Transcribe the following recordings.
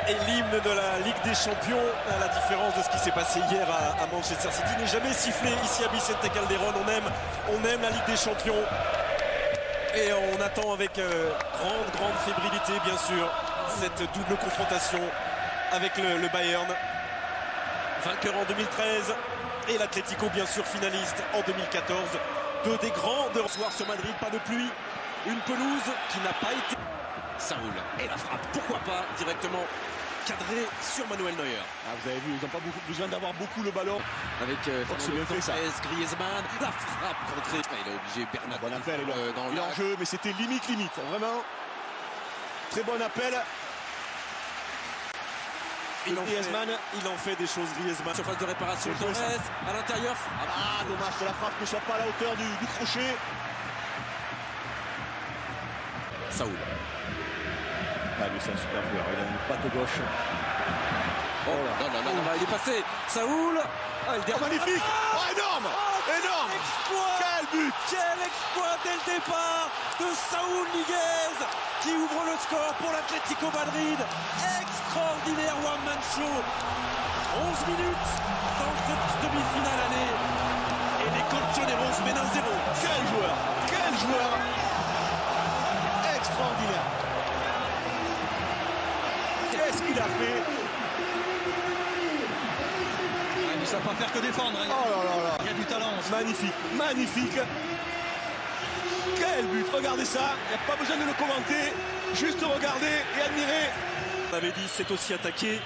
et l'hymne de la Ligue des Champions, à la différence de ce qui s'est passé hier à Manchester City, n'est jamais sifflé ici à Vicente Calderón. On aime la Ligue des Champions et on attend avec grande fébrilité, bien sûr, cette double confrontation avec le Bayern, vainqueur en 2013, et l'Atlético, bien sûr, finaliste en 2014. Deux des grands de soir sur Madrid, pas de pluie, une pelouse qui n'a pas été... Saúl, et la frappe, pourquoi pas, directement cadré sur Manuel Neuer. Ah, vous avez vu, ils n'ont pas besoin d'avoir beaucoup le ballon. Avec Griezmann, la frappe contrée. Il a obligé Bernat. Bon appel, dans il est en jeu, mais c'était limite, vraiment. Très bon appel. Griezmann, il en fait des choses, Griezmann. Surface de réparation, Torres, à l'intérieur. Ah, dommage que la frappe ne soit pas à la hauteur du crochet. Saúl. Ah, lui, c'est un super joueur, il a une patte gauche. Oh là, non, il est passé. Saúl. Magnifique. Oh, énorme. Énorme. Exploit. Quel but. Quel exploit dès le départ de Saúl Ñíguez qui ouvre le score pour l'Atlético Madrid. Extraordinaire one-man show. 11 minutes dans cette demi-finale année. Et les Colchoneros mènent 1-0. Quel joueur. Quel joueur. Extraordinaire. Qu'est-ce qu'il a fait? Il ne sait pas faire que défendre. Hein. Oh là. Il y a du talent. Magnifique. Quel but. Regardez ça. Il n'y a pas besoin de le commenter. Juste regarder et admirer. On avait dit c'est aussi attaqué.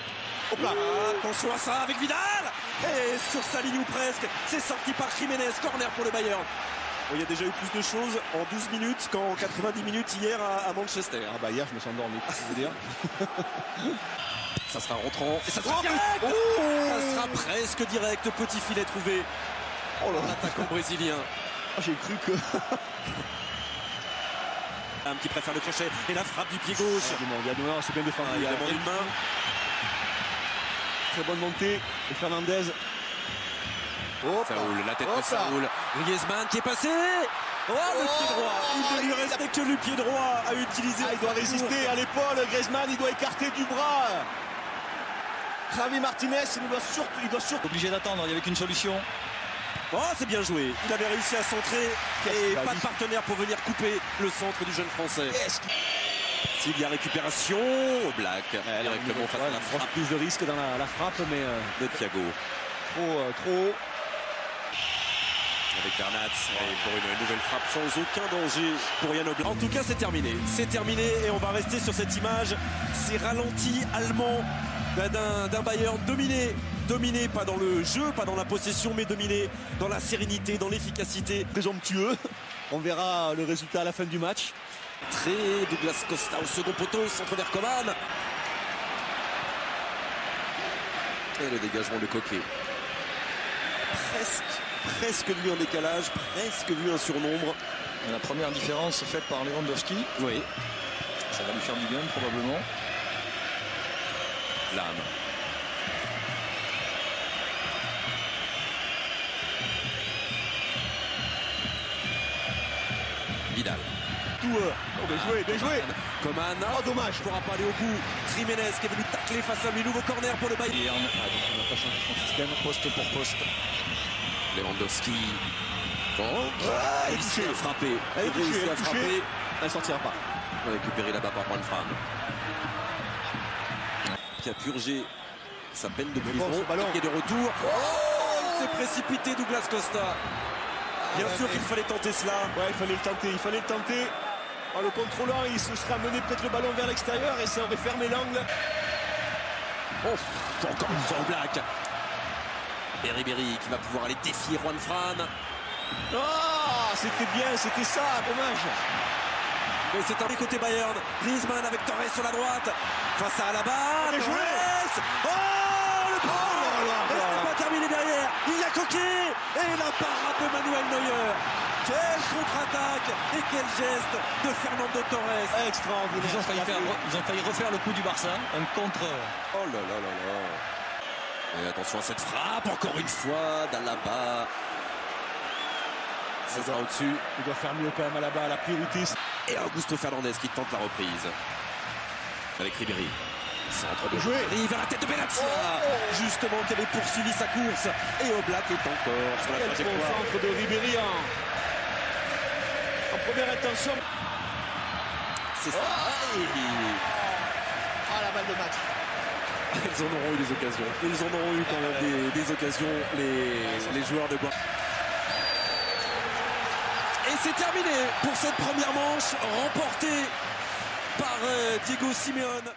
Hop là. Attention à ça avec Vidal. Et sur sa ligne ou presque. C'est sorti par Jiménez. Corner pour le Bayern. Bon, il y a déjà eu plus de choses en 12 minutes qu'en 90 minutes hier à Manchester. Ah bah hier je me suis endormi, qu'est-ce que vous dire. Ça sera rentrant et ça sera direct. Ça sera presque direct. Petit filet trouvé. Oh là, l'attaquant brésilien. Oh, j'ai cru que... Qui préfère le crochet et la frappe du pied gauche. Il y a demandé, c'est bien défendu. Il a demandé une main. Très bonne montée. Et Fernandez. Saúl, la tête de Saúl. Griezmann qui est passé. Oh, le pied droit. Il ne lui restait que le pied droit à utiliser. Il doit résister à l'épaule. Griezmann, il doit écarter du bras. Javi Martinez, il doit surtout... Obligé d'attendre, il n'y avait qu'une solution. Oh, c'est bien joué. Il avait réussi à centrer et pas de partenaire pour venir couper le centre du jeune français. S'il y a récupération, Black directement face à la frappe. Plus de risque dans la frappe, mais de Thiago. Trop haut. Avec Bernat et pour une nouvelle frappe sans aucun danger pour Yann Oblak. En tout cas, c'est terminé. C'est terminé et on va rester sur cette image. Ces ralentis allemands d'un Bayern dominé, pas dans le jeu, pas dans la possession, mais dominé dans la sérénité, dans l'efficacité. Présomptueux. On verra le résultat à la fin du match. Très Douglas Costa au second poteau, centre vers Coman. Et le dégagement de Coquet. Presque lui en décalage, presque lui un surnombre. Et la première différence faite par Lewandowski. Oui. Ça va lui faire du bien probablement. L'âme. Vidal. Bien joué. Coman. Oh, dommage. Il ne pourra pas aller au bout. Jiménez qui est venu tacler face à lui. Nouveau corner pour le Bayern. Donc on n'a pas changé son système, poste pour poste. Lewandowski. Bon. Il réussi à frapper. Elle réussi à frapper. Elle ne sortira pas. Récupéré là-bas par Juan Fran. Qui a purgé sa peine de prison. Qui est de retour. Il s'est précipité Douglas Costa. Bien sûr qu'il fallait tenter cela. Ouais, il fallait le tenter. Oh, le contrôleur, il se serait amené peut-être le ballon vers l'extérieur et ça aurait fermé l'angle. Encore une fois Black. Et Ribéry qui va pouvoir aller défier Juan Fran. C'était bien, c'était ça, dommage. Mais c'est un côté Bayern. Griezmann avec Torres sur la droite. Face à Alaba. Bien joué. C'est pas terminé derrière. Il y a Coquet. Et la parade de Manuel Neuer. Quelle contre-attaque et quel geste de Fernando Torres. Extraordinaire. Ils ont failli refaire le coup du Barça. Un contre. Oh là là là là. Et attention à cette frappe, encore une fois, d'Alaba. Ça sera au-dessus. Il doit faire mieux quand même là-bas, la priorité. Et Augusto Fernandez qui tente la reprise. Avec Ribéry. Centre de Ribéry vers la tête de Benatia, justement qui avait poursuivi sa course. Et Oblak est encore sur la Quel bon trajectoire. centre de Ribéry en première intention. C'est ça. La balle de match. Ils en auront eu des occasions. Ils en auront eu quand même des occasions, les joueurs de Guingamp. Et c'est terminé pour cette première manche remportée par Diego Simeone.